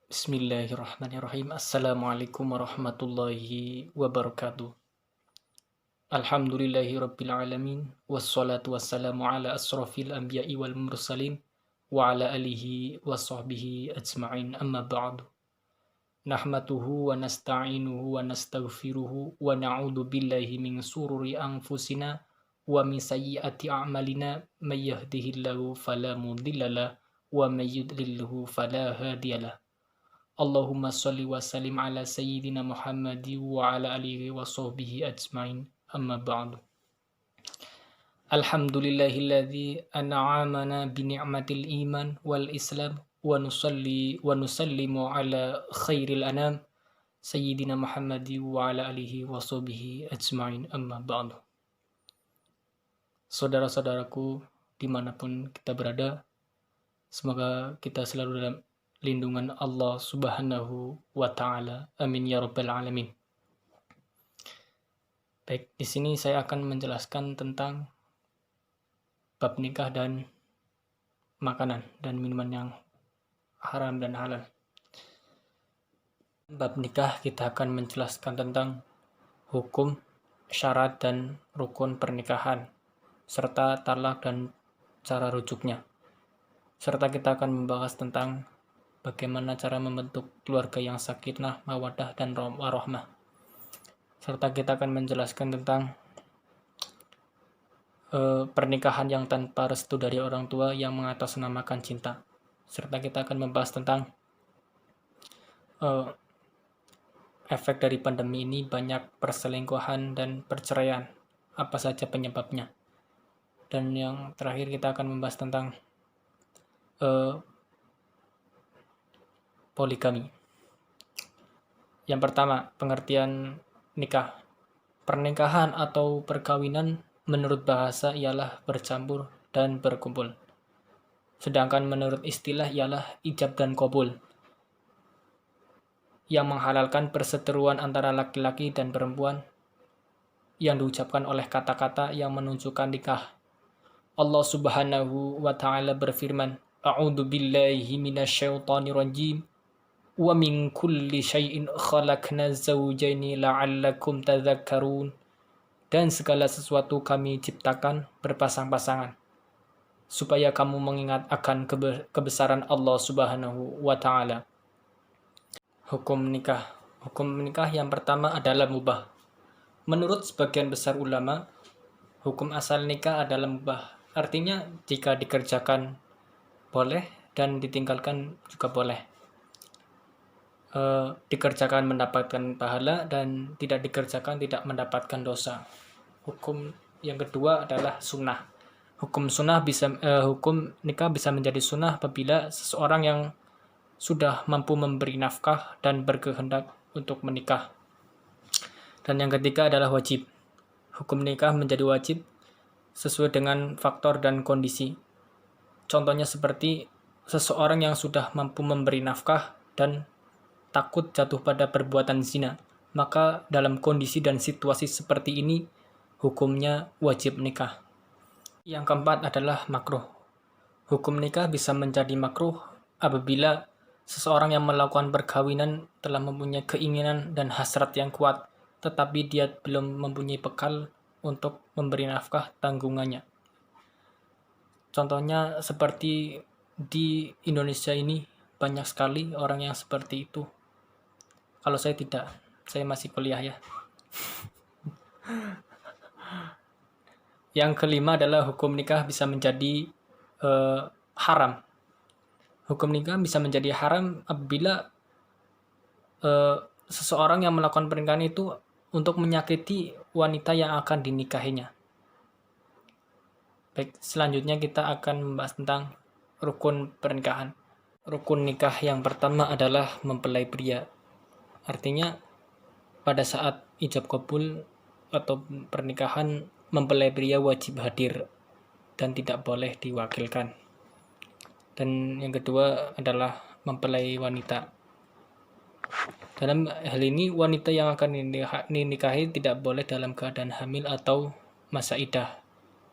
Bismillahirrahmanirrahim. Assalamualaikum warahmatullahi wabarakatuh. Alhamdulillahi rabbil alamin. Wassalatu wassalamu ala asrafil anbiya'i wal mursalin. Wa ala alihi wa sahbihi ajma'in amma ba'du. Nahmatuhu wa nasta'inuhu wa nastaghfiruhu wa na'udhu billahi min sururi anfusina wa min sayyiati a'malina may yahdihillahu fala mudhillalah wa may yudlilhu fala hadiyalah. Allahumma salli wa sallim ala sayyidina Muhammadi wa ala alihi wa sahbihi ajma'in amma ba'du. Alhamdulillahilladzi an'amana bi ni'matil iman wal islam wa nusalli wa nusallimu ala khairil anam sayyidina Muhammadi wa ala alihi wa sahbihi ajma'in amma ba'du. Saudara-saudaraku dimanapun kita berada, semoga kita selalu dalam lindungan Allah Subhanahu wa Ta'ala. Amin ya rabbal alamin. Baik, di sini saya akan menjelaskan tentang bab nikah dan makanan dan minuman yang haram dan halal. Bab nikah kita akan menjelaskan tentang hukum, syarat dan rukun pernikahan serta talak dan cara rujuknya. Serta kita akan membahas tentang bagaimana cara membentuk keluarga yang sakinah, mawaddah, dan warahmah. Serta kita akan menjelaskan tentang pernikahan yang tanpa restu dari orang tua yang mengatasnamakan cinta. Serta kita akan membahas tentang efek dari pandemi ini, banyak perselingkuhan dan perceraian. Apa saja penyebabnya. Dan yang terakhir kita akan membahas tentang poligami. Yang pertama, pengertian nikah. Pernikahan atau perkawinan menurut bahasa ialah bercampur dan berkumpul. Sedangkan menurut istilah ialah ijab dan qabul, yang menghalalkan perseteruan antara laki-laki dan perempuan yang diucapkan oleh kata-kata yang menunjukkan nikah. Allah Subhanahu wa Ta'ala berfirman, A'udzu billahi minasyaitonir rajim. Wa min kulli syai'in khalaqna zawjaini la'allakum tadhakkarun. Dan segala sesuatu kami ciptakan berpasang-pasangan supaya kamu mengingat akan kebesaran Allah Subhanahu wa Ta'ala. Hukum nikah. Hukum nikah yang pertama adalah mubah. Menurut sebagian besar ulama, hukum asal nikah adalah mubah. Artinya jika dikerjakan boleh dan ditinggalkan juga boleh. Dikerjakan mendapatkan pahala dan tidak dikerjakan tidak mendapatkan dosa. Hukum yang kedua adalah sunnah. Hukum nikah bisa menjadi sunnah apabila seseorang yang sudah mampu memberi nafkah dan berkehendak untuk menikah. Dan yang ketiga adalah wajib. Hukum nikah menjadi wajib sesuai dengan faktor dan kondisi. Contohnya seperti seseorang yang sudah mampu memberi nafkah dan takut jatuh pada perbuatan zina, maka dalam kondisi dan situasi seperti ini hukumnya wajib nikah. Yang keempat adalah makruh. Hukum nikah bisa menjadi makruh apabila seseorang yang melakukan perkawinan telah mempunyai keinginan dan hasrat yang kuat, tetapi dia belum mempunyai bekal untuk memberi nafkah tanggungannya. Contohnya seperti di Indonesia ini banyak sekali orang yang seperti itu. Kalau saya tidak, saya masih kuliah ya. Yang kelima adalah hukum nikah bisa menjadi haram. Hukum nikah bisa menjadi haram apabila seseorang yang melakukan pernikahan itu untuk menyakiti wanita yang akan dinikahinya. Baik, selanjutnya kita akan membahas tentang rukun pernikahan. Rukun nikah yang pertama adalah mempelai pria. Artinya pada saat ijab qabul atau pernikahan, mempelai pria wajib hadir dan tidak boleh diwakilkan. Dan yang kedua adalah mempelai wanita. Dalam hal ini wanita yang akan dinikahi tidak boleh dalam keadaan hamil atau masa iddah.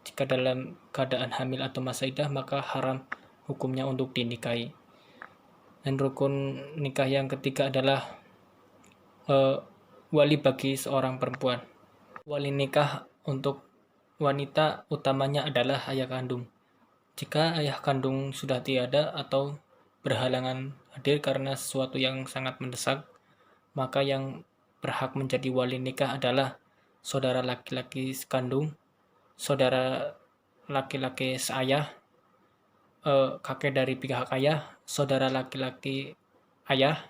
Jika dalam keadaan hamil atau masa iddah maka haram hukumnya untuk dinikahi. Dan rukun nikah yang ketiga adalah wali bagi seorang perempuan. Wali nikah untuk wanita utamanya adalah ayah kandung. Jika ayah kandung sudah tiada atau berhalangan hadir karena sesuatu yang sangat mendesak, maka yang berhak menjadi wali nikah adalah saudara laki-laki kandung, saudara laki-laki seayah, kakek dari pihak ayah, saudara laki-laki ayah,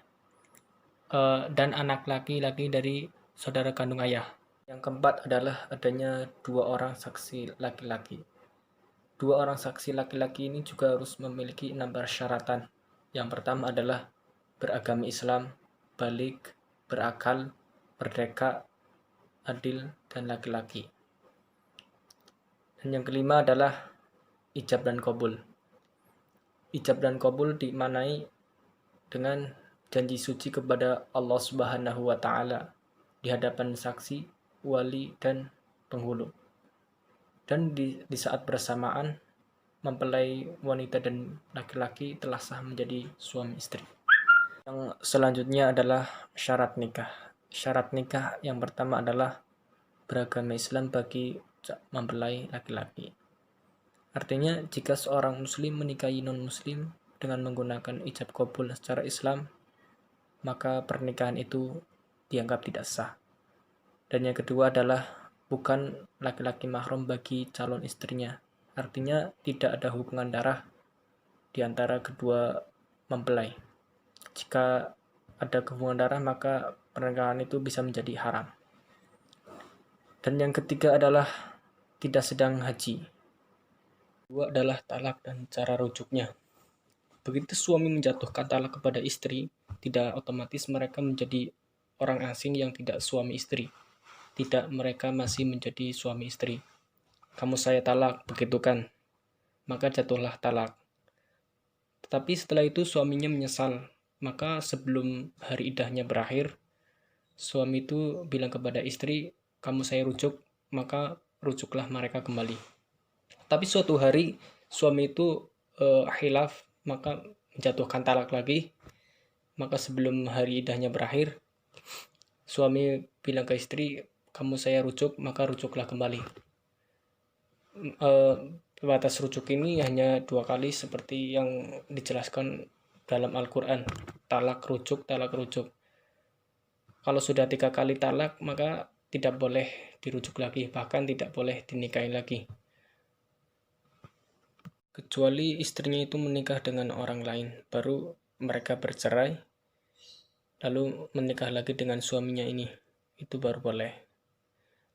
dan anak laki-laki dari saudara kandung ayah. Yang keempat adalah adanya 2 orang saksi laki-laki. 2 orang saksi laki-laki ini juga harus memiliki 6 persyaratan. Yang pertama adalah beragama Islam, balik, berakal, merdeka, adil, dan laki-laki. Dan yang kelima adalah ijab dan qabul. Ijab dan qabul dimaknai dengan janji suci kepada Allah Subhanahu wa Ta'ala di hadapan saksi, wali, dan penghulu. Dan di saat bersamaan mempelai wanita dan laki-laki telah sah menjadi suami istri. Yang selanjutnya adalah syarat nikah. Syarat nikah yang pertama adalah beragama Islam bagi mempelai laki-laki. Artinya jika seorang muslim menikahi non-muslim dengan menggunakan ijab qabul secara Islam, maka pernikahan itu dianggap tidak sah. Dan yang kedua adalah bukan laki-laki mahram bagi calon istrinya. Artinya tidak ada hubungan darah di antara kedua mempelai. Jika ada hubungan darah, maka pernikahan itu bisa menjadi haram. Dan yang ketiga adalah tidak sedang haji. Kedua adalah talak dan cara rujuknya. Begitu suami menjatuhkan talak kepada istri, tidak otomatis mereka menjadi orang asing yang tidak suami istri. Tidak, mereka masih menjadi suami istri. Kamu saya talak, begitu kan? Maka jatuhlah talak. Tetapi setelah itu suaminya menyesal. Maka sebelum hari idahnya berakhir, suami itu bilang kepada istri, kamu saya rujuk, maka rujuklah mereka kembali. Tapi suatu hari suami itu khilaf, maka menjatuhkan talak lagi. Maka sebelum hari idahnya berakhir, suami bilang ke istri, kamu saya rujuk, maka rujuklah kembali. Batas rujuk ini hanya 2 kali seperti yang dijelaskan dalam Al-Quran. Talak rujuk, talak rujuk. Kalau sudah 3 kali talak, maka tidak boleh dirujuk lagi, bahkan tidak boleh dinikahi lagi. Kecuali istrinya itu menikah dengan orang lain, baru mereka bercerai, lalu menikah lagi dengan suaminya ini, itu baru boleh.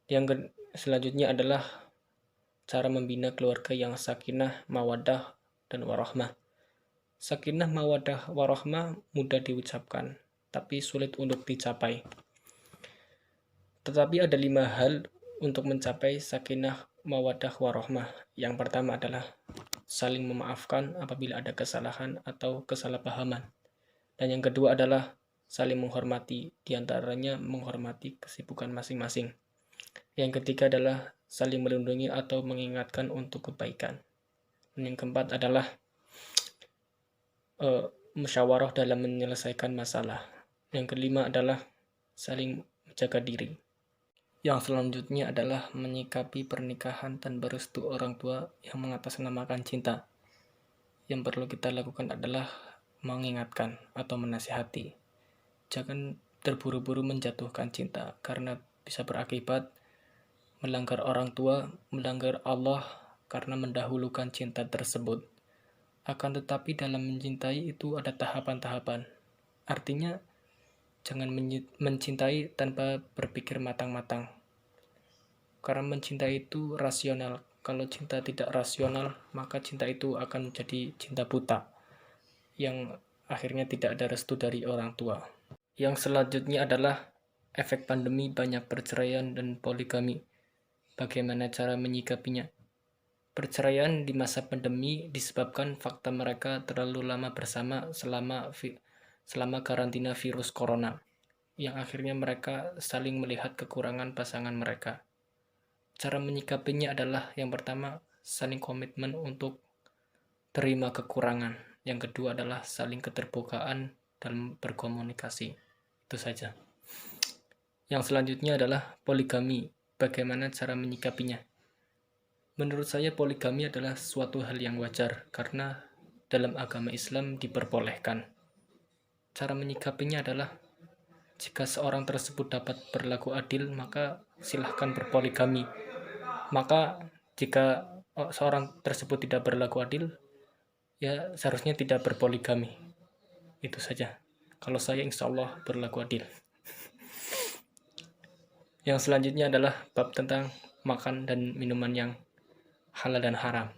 Yang selanjutnya adalah cara membina keluarga yang sakinah, mawaddah, dan warahmah. Sakinah, mawaddah, warahmah mudah diucapkan, tapi sulit untuk dicapai. Tetapi ada 5 hal untuk mencapai sakinah, mawaddah, warahmah. Yang pertama adalah saling memaafkan apabila ada kesalahan atau kesalahpahaman. Dan yang kedua adalah saling menghormati, diantaranya menghormati kesibukan masing-masing. Yang ketiga adalah saling melindungi atau mengingatkan untuk kebaikan. Dan yang keempat adalah musyawarah dalam menyelesaikan masalah. Yang kelima adalah saling menjaga diri. Yang selanjutnya adalah menyikapi pernikahan tanpa restu orang tua yang mengatasnamakan cinta. Yang perlu kita lakukan adalah mengingatkan atau menasihati. Jangan terburu-buru menjatuhkan cinta karena bisa berakibat melanggar orang tua, melanggar Allah karena mendahulukan cinta tersebut. Akan tetapi dalam mencintai itu ada tahapan-tahapan. Artinya jangan mencintai tanpa berpikir matang-matang. Karena mencintai itu rasional. Kalau cinta tidak rasional, maka cinta itu akan menjadi cinta buta, yang akhirnya tidak ada restu dari orang tua. Yang selanjutnya adalah efek pandemi banyak perceraian dan poligami. Bagaimana cara menyikapinya? Perceraian di masa pandemi disebabkan fakta mereka terlalu lama bersama selama karantina virus corona, yang akhirnya mereka saling melihat kekurangan pasangan mereka. Cara menyikapinya adalah yang pertama, saling komitmen untuk terima kekurangan. Yang kedua adalah saling keterbukaan dalam berkomunikasi. Itu saja. Yang selanjutnya adalah poligami. Bagaimana cara menyikapinya? Menurut saya poligami adalah suatu hal yang wajar karena dalam agama Islam diperbolehkan. Cara menyikapinya adalah jika seorang tersebut dapat berlaku adil, maka silahkan berpoligami. Maka jika seorang tersebut tidak berlaku adil, ya seharusnya tidak berpoligami. Itu saja. Kalau saya insya Allah berlaku adil. Yang selanjutnya adalah bab tentang makan dan minuman yang halal dan haram.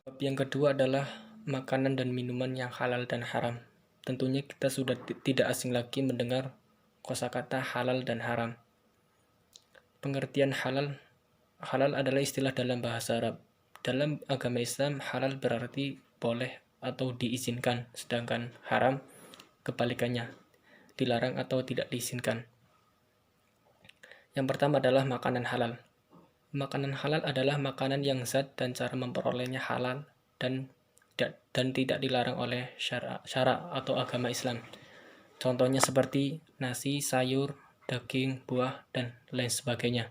Bab yang kedua adalah makanan dan minuman yang halal dan haram. Tentunya kita sudah tidak asing lagi mendengar kosakata halal dan haram. Pengertian halal adalah istilah dalam bahasa Arab. Dalam agama Islam, halal berarti boleh atau diizinkan, sedangkan haram kebalikannya, dilarang atau tidak diizinkan. Yang pertama adalah makanan halal. Makanan halal adalah makanan yang zat dan cara memperolehnya halal dan tidak dilarang oleh syara atau agama Islam. Contohnya seperti nasi, sayur, daging, buah, dan lain sebagainya.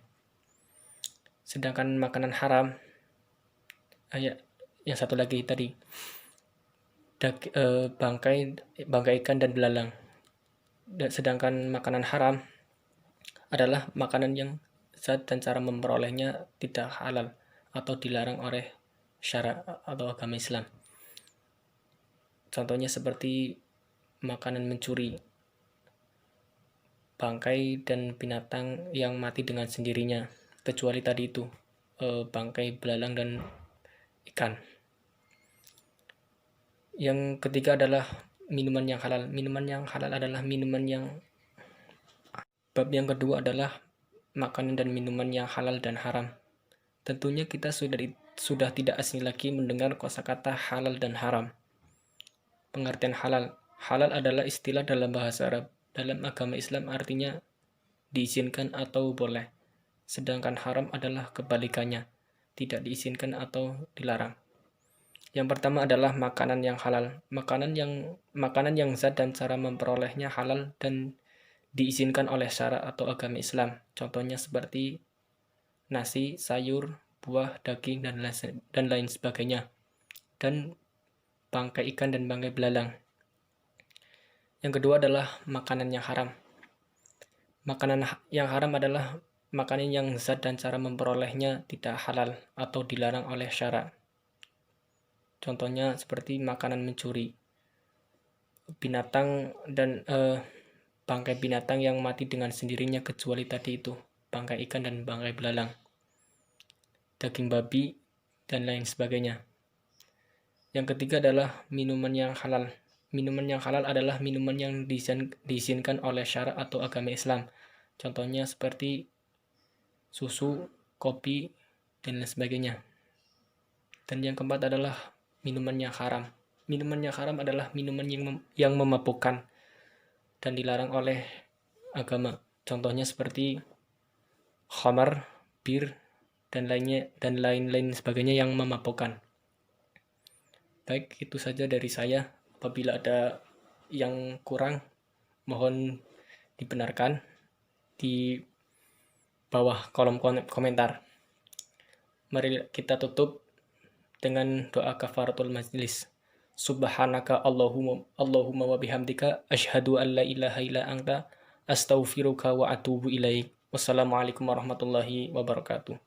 Sedangkan makanan haram, yang satu lagi tadi, bangkai ikan dan belalang. Sedangkan makanan haram adalah makanan yang zat dan cara memperolehnya tidak halal atau dilarang oleh syara atau agama Islam. Contohnya seperti makanan mencuri, bangkai dan binatang yang mati dengan sendirinya, kecuali tadi itu bangkai belalang dan ikan. Yang ketiga adalah minuman yang halal. Minuman yang halal adalah minuman yang bab yang kedua adalah makanan dan minuman yang halal dan haram. Tentunya kita sudah tidak asing lagi mendengar kosakata halal dan haram. Pengertian halal. Halal adalah istilah dalam bahasa Arab. Dalam agama Islam artinya diizinkan atau boleh. Sedangkan haram adalah kebalikannya, tidak diizinkan atau dilarang. Yang pertama adalah makanan yang halal. Makanan yang zat dan cara memperolehnya halal dan diizinkan oleh syara atau agama Islam. Contohnya seperti nasi, sayur, buah, daging, dan lain sebagainya. Dan bangkai ikan dan bangkai belalang. Yang kedua adalah makanan yang haram. Makanan yang haram adalah makanan yang zat dan cara memperolehnya tidak halal atau dilarang oleh syara. Contohnya seperti makanan mencuri, binatang dan bangkai binatang yang mati dengan sendirinya kecuali tadi itu, bangkai ikan dan bangkai belalang, daging babi, dan lain sebagainya. Yang ketiga adalah minuman yang halal. Minuman yang halal adalah minuman yang diizinkan oleh syara atau agama Islam. Contohnya seperti susu, kopi, dan lain sebagainya. Dan yang keempat adalah minuman yang haram. Minuman yang haram adalah minuman yang memabukkan dan dilarang oleh agama. Contohnya seperti khamar, bir, dan lain-lain sebagainya yang memabukkan. Baik, itu saja dari saya. Apabila ada yang kurang, mohon dibenarkan di bawah kolom komentar. Mari kita tutup dengan doa kafaratul majlis. Subhanaka Allahumma wa bihamdika asyhadu an la ilaha illa anta astaghfiruka wa atubu ilaik. Wassalamualaikum warahmatullahi wabarakatuh.